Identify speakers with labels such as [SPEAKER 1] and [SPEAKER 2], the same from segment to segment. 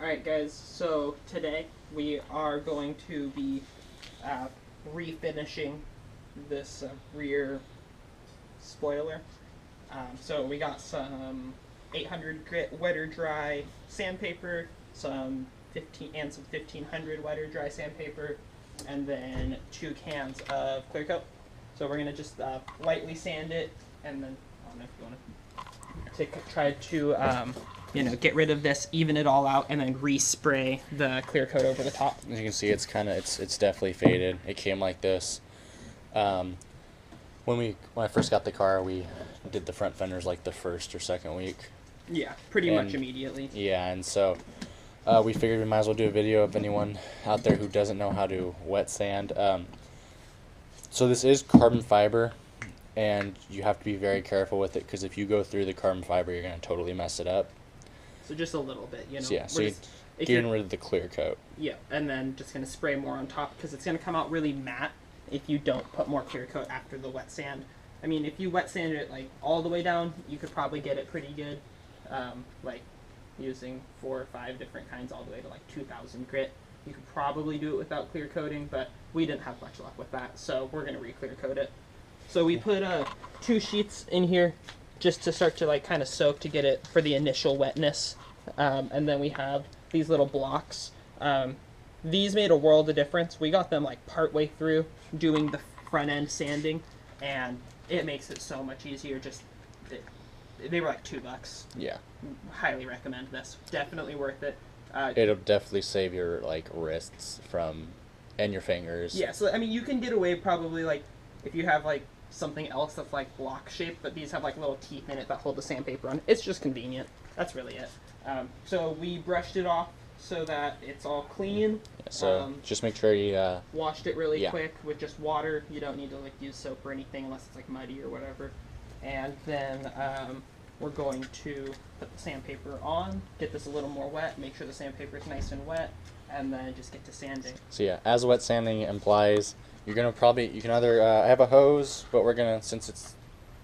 [SPEAKER 1] Alright guys, so today we are going to be refinishing this rear spoiler. So we got some 800 grit wet or dry sandpaper, some 1500 wet or dry sandpaper, and then 2 cans of clear coat. So we're going to just lightly sand it, and then I don't know if you want to try to get rid of this, even it all out, and then respray the clear coat over the top.
[SPEAKER 2] As you can see, it's definitely faded. It came like this. When I first got the car, we did the front fenders like the first or second week.
[SPEAKER 1] Yeah, pretty much immediately.
[SPEAKER 2] Yeah, and so we figured we might as well do a video of anyone out there who doesn't know how to wet sand. So this is carbon fiber, and you have to be very careful with it, because if you go through the carbon fiber, you're going to totally mess it up.
[SPEAKER 1] So just a little bit, you know.
[SPEAKER 2] So yeah, so you're getting rid of the clear coat.
[SPEAKER 1] Yeah, and then just going to spray more on top, because it's going to come out really matte if you don't put more clear coat after the wet sand. I mean, if you wet sand it like all the way down, you could probably get it pretty good, like using 4 or 5 different kinds all the way to like 2000 grit. You could probably do it without clear coating, but we didn't have much luck with that, so we're going to re-clear coat it. So we put 2 sheets in here just to start to like kind of soak to get it for the initial wetness. And then we have these little blocks. These made a world of difference. We got them like partway through doing the front end sanding, and it makes it so much easier. They were like $2.
[SPEAKER 2] Yeah.
[SPEAKER 1] Highly recommend this. Definitely worth it.
[SPEAKER 2] It'll definitely save your wrists and your fingers.
[SPEAKER 1] Yeah, so I mean you can get away probably like if you have like something else that's like block shaped, but these have like little teeth in it that hold the sandpaper on. It's just convenient. That's really it. So we brushed it off so that it's all clean.
[SPEAKER 2] Yeah, so just make sure you
[SPEAKER 1] washed it really quick with just water. You don't need to like use soap or anything unless it's like muddy or whatever. And then we're going to put the sandpaper on, get this a little more wet, make sure the sandpaper is nice and wet, and then just get to sanding.
[SPEAKER 2] So yeah, as wet sanding implies, you can either have a hose, but since it's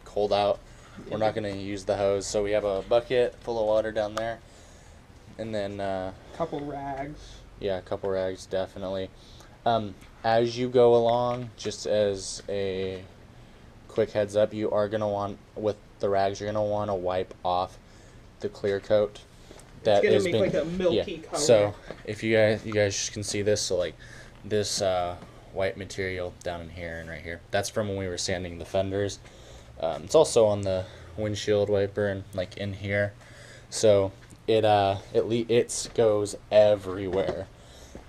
[SPEAKER 2] cold out, we're not gonna use the hose. So we have a bucket full of water down there, and then
[SPEAKER 1] couple rags.
[SPEAKER 2] Yeah, a couple rags definitely. As you go along, just as a quick heads up, you are gonna want, with the rags, you're gonna want to wipe off the clear coat.
[SPEAKER 1] It's gonna make like a milky color.
[SPEAKER 2] So if you guys can see this, so like this white material down in here and right here, that's from when we were sanding the fenders. It's also on the windshield wiper and like in here. So it goes everywhere,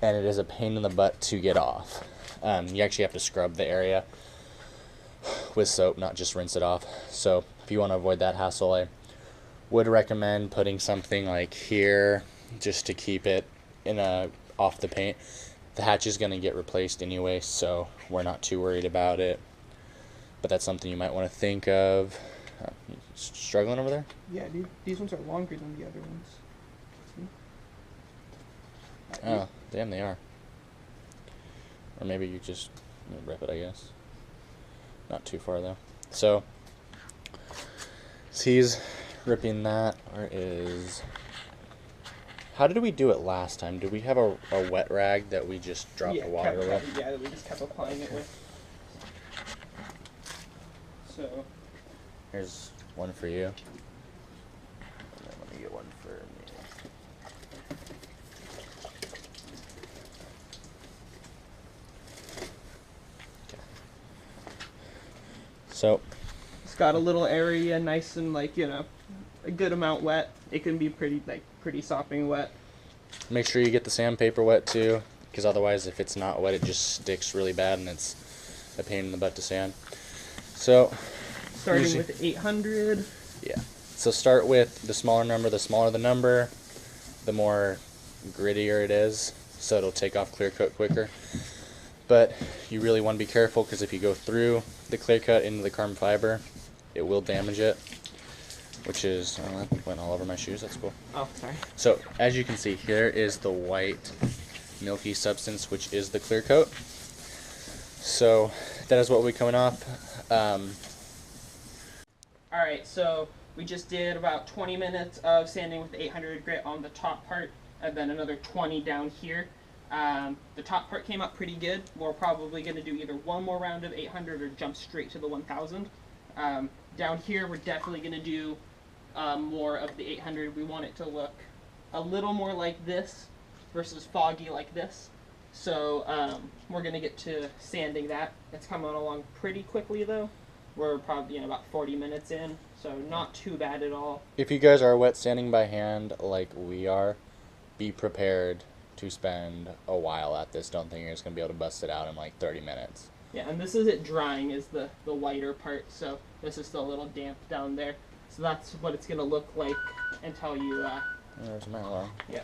[SPEAKER 2] and it is a pain in the butt to get off. You actually have to scrub the area with soap, not just rinse it off. So if you want to avoid that hassle, I would recommend putting something like here just to keep it off the paint. The hatch is going to get replaced anyway, so we're not too worried about it. But that's something you might want to think of. Struggling over there?
[SPEAKER 1] Yeah, dude. These ones are longer than the other ones. See?
[SPEAKER 2] Oh, damn, they are. Or maybe you just rip it, I guess. Not too far, though. So he's ripping that. How did we do it last time? Did we have a wet rag that we just dropped the water with?
[SPEAKER 1] Yeah, we just kept applying it with. So
[SPEAKER 2] here's one for you. And then let me get one for me. Okay. So
[SPEAKER 1] it's got a little area, nice and like a good amount wet. It can be pretty sopping wet.
[SPEAKER 2] Make sure you get the sandpaper wet too, because otherwise if it's not wet it just sticks really bad and it's a pain in the butt to sand. So
[SPEAKER 1] starting with 800.
[SPEAKER 2] Yeah. So start with the smaller number. The smaller the number, the more grittier it is, so it'll take off clear coat quicker. But you really want to be careful, because if you go through the clear coat into the carbon fiber, it will damage it. Which is, oh, that went all over my shoes. That's cool.
[SPEAKER 1] Oh, sorry.
[SPEAKER 2] So as you can see, here is the white milky substance, which is the clear coat. So that is what will be coming off.
[SPEAKER 1] Alright, so we just did about 20 minutes of sanding with 800 grit on the top part. and then another 20 down here. The top part came out pretty good. We're probably going to do either one more round of 800 or jump straight to the 1000. Down here, we're definitely going to do more of the 800. We want it to look a little more like this versus foggy like this. So we're going to get to sanding that. It's coming along pretty quickly though. We're probably about 40 minutes in, so not too bad at all.
[SPEAKER 2] If you guys are wet sanding by hand like we are, be prepared to spend a while at this. Don't think you're just going to be able to bust it out in like 30 minutes.
[SPEAKER 1] Yeah, and this is it drying is the whiter part, so this is still a little damp down there. So that's what it's going to look like until you...
[SPEAKER 2] There's my alarm.
[SPEAKER 1] Yeah.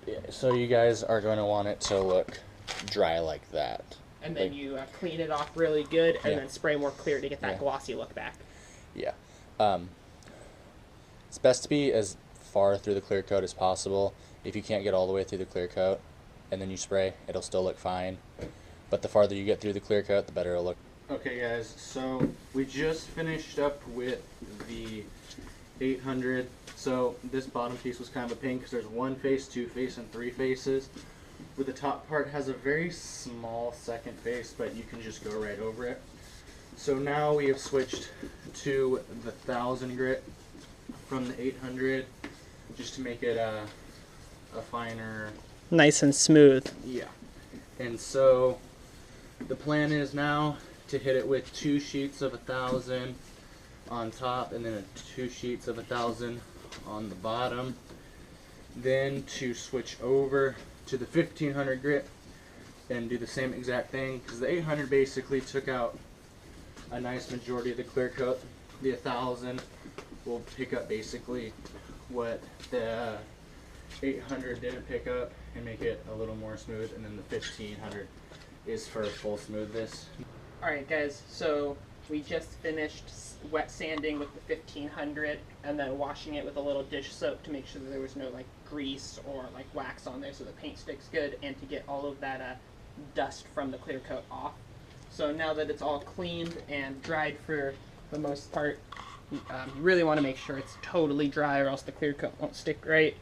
[SPEAKER 2] Yeah. So you guys are going to want it to look dry like that.
[SPEAKER 1] And then you clean it off really good, and
[SPEAKER 2] Yeah.
[SPEAKER 1] then spray more clear to get that
[SPEAKER 2] Yeah.
[SPEAKER 1] glossy look back.
[SPEAKER 2] Yeah. It's best to be as far through the clear coat as possible. If you can't get all the way through the clear coat and then you spray, it'll still look fine. But the farther you get through the clear coat, the better it'll look. Okay guys, so we just finished up with the 800. So this bottom piece was kind of a pain because there's one face, two face, and three faces. Where the top part has a very small second face, but you can just go right over it. So now we have switched to the 1000 grit from the 800, just to make it a finer.
[SPEAKER 1] Nice and smooth.
[SPEAKER 2] Yeah. And so the plan is now to hit it with 2 sheets of 1000 on top, and then 2 sheets of 1000 on the bottom. Then to switch over to the 1500 grit and do the same exact thing, because the 800 basically took out a nice majority of the clear coat. The 1000 will pick up basically what the 800 didn't pick up and make it a little more smooth, and then the 1500 is for full smoothness.
[SPEAKER 1] Alright guys, so we just finished wet sanding with the 1500 and then washing it with a little dish soap to make sure that there was no like grease or like wax on there so the paint sticks good, and to get all of that dust from the clear coat off. So now that it's all cleaned and dried for the most part, you really want to make sure it's totally dry or else the clear coat won't stick right.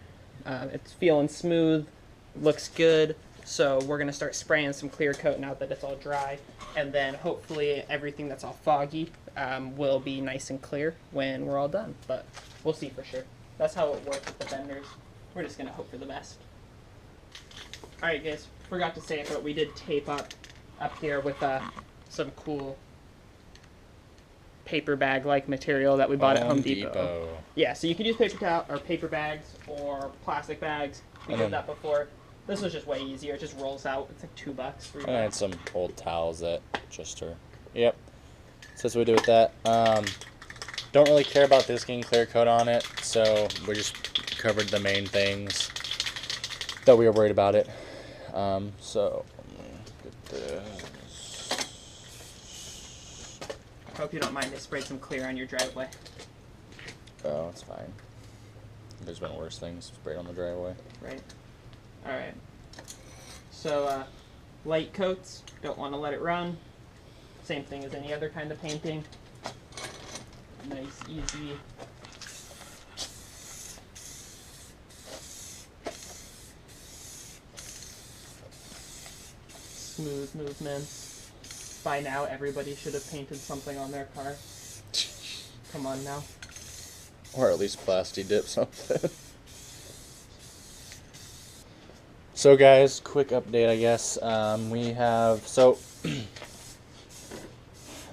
[SPEAKER 1] It's feeling smooth, looks good. So we're going to start spraying some clear coat now that it's all dry, and then hopefully everything that's all foggy will be nice and clear when we're all done, but we'll see for sure. That's how it works with the vendors. We're just going to hope for the best. Alright guys, forgot to say it, but we did tape up here with some cool paper bag like material that we bought at Home Depot. Yeah, so you can use paper towel or paper bags or plastic bags. We did that before. This was just way easier. It just rolls out. It's like $2, $3.
[SPEAKER 2] I had some old towels that just are. Yep. So that's what we do with that. Don't really care about this getting clear coat on it, so we just covered the main things that we were worried about it. So get this.
[SPEAKER 1] Hope you don't mind I sprayed some clear on your driveway.
[SPEAKER 2] Oh, it's fine. There's been worse things sprayed on the driveway.
[SPEAKER 1] Right. Alright. So, light coats, don't want to let it run. Same thing as any other kind of painting. Nice, easy. Smooth movements. By now, everybody should have painted something on their car. Come on now.
[SPEAKER 2] Or at least plasti dip something. So guys, quick update I guess. We have,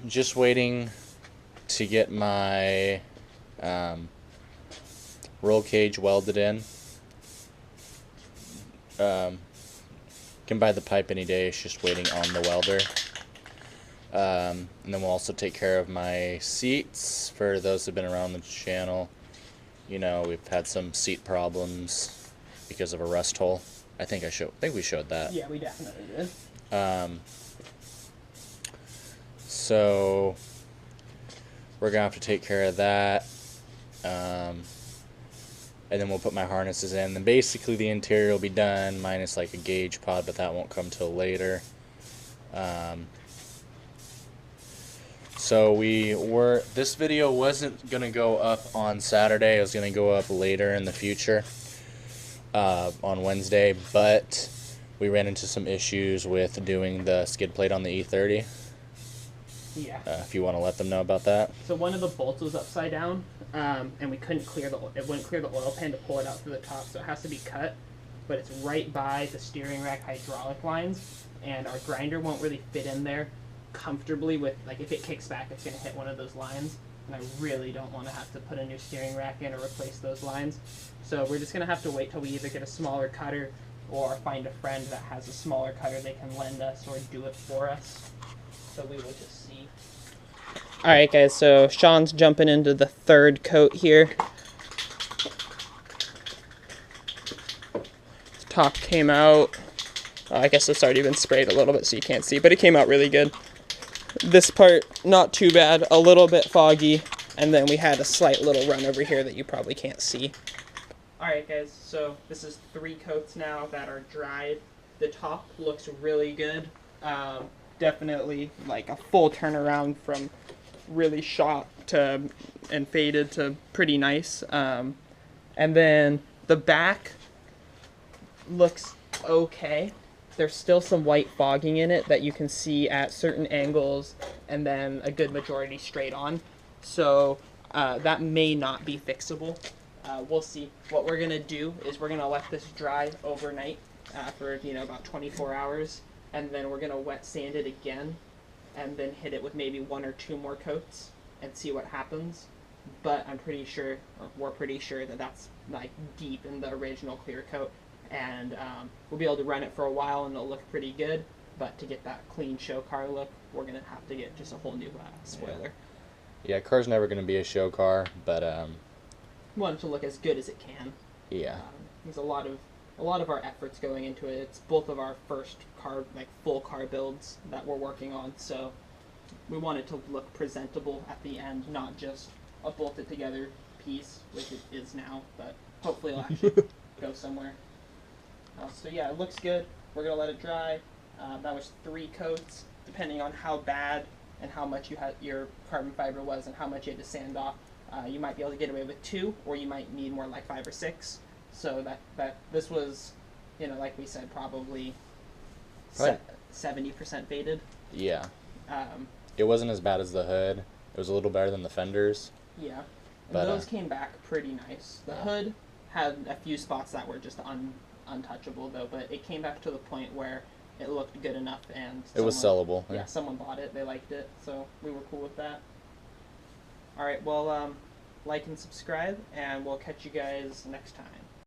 [SPEAKER 2] I'm just waiting to get my roll cage welded in. Can buy the pipe any day, it's just waiting on the welder. And then we'll also take care of my seats. For those who've been around the channel, you know, we've had some seat problems because of a rust hole. I think we showed that.
[SPEAKER 1] Yeah, we definitely did.
[SPEAKER 2] So we're gonna have to take care of that. And then we'll put my harnesses in. Then basically the interior will be done, minus like a gauge pod, but that won't come till later. So this video wasn't gonna go up on Saturday. It was gonna go up later in the future, on Wednesday, but we ran into some issues with doing the skid plate on the E30.
[SPEAKER 1] Yeah.
[SPEAKER 2] If you want to let them know about that.
[SPEAKER 1] So one of the bolts was upside down, and we couldn't clear it wouldn't clear the oil pan to pull it out to the top, so it has to be cut. But it's right by the steering rack hydraulic lines, and our grinder won't really fit in there comfortably with, like, if it kicks back, it's going to hit one of those lines, and I really don't want to have to put a new steering rack in or replace those lines. So we're just going to have to wait till we either get a smaller cutter or find a friend that has a smaller cutter they can lend us or do it for us. So we will just see. Alright guys, so Sean's jumping into the third coat here. The top came out. I guess it's already been sprayed a little bit so you can't see, but it came out really good. This part, not too bad, a little bit foggy, and then we had a slight little run over here that you probably can't see. Alright guys, so this is 3 coats now that are dried. The top looks really good. Definitely like a full turnaround from really shot to and faded to pretty nice. And then the back looks okay. There's still some white fogging in it that you can see at certain angles, and then a good majority straight on. So that may not be fixable. We'll see. What we're gonna do is we're gonna let this dry overnight for about 24 hours, and then we're gonna wet sand it again, and then hit it with maybe 1 or 2 more coats and see what happens. But I'm pretty sure, or we're pretty sure, that that's like deep in the original clear coat, and we'll be able to run it for a while and it'll look pretty good. But to get that clean show car look, we're gonna have to get just a whole new spoiler.
[SPEAKER 2] Yeah, car's never gonna be a show car, but
[SPEAKER 1] We want it to look as good as it can.
[SPEAKER 2] Yeah.
[SPEAKER 1] There's a lot of our efforts going into it. It's both of our first car, like full car builds that we're working on, so we want it to look presentable at the end, not just a bolted together piece, which it is now, but hopefully it'll actually go somewhere. So yeah, it looks good. We're gonna let it dry. That was 3 coats, depending on how bad and how much your carbon fiber was and how much you had to sand off. You might be able to get away with 2, or you might need more like 5 or 6. So that this was, like we said, probably 70% faded.
[SPEAKER 2] Yeah. It wasn't as bad as the hood. It was a little better than the fenders.
[SPEAKER 1] Yeah. But those came back pretty nice. The hood had a few spots that were just untouchable though, but it came back to the point where it looked good enough, and
[SPEAKER 2] it was sellable.
[SPEAKER 1] Yeah, someone bought it. They liked it, so we were cool with that. All right, well, like and subscribe, and we'll catch you guys next time.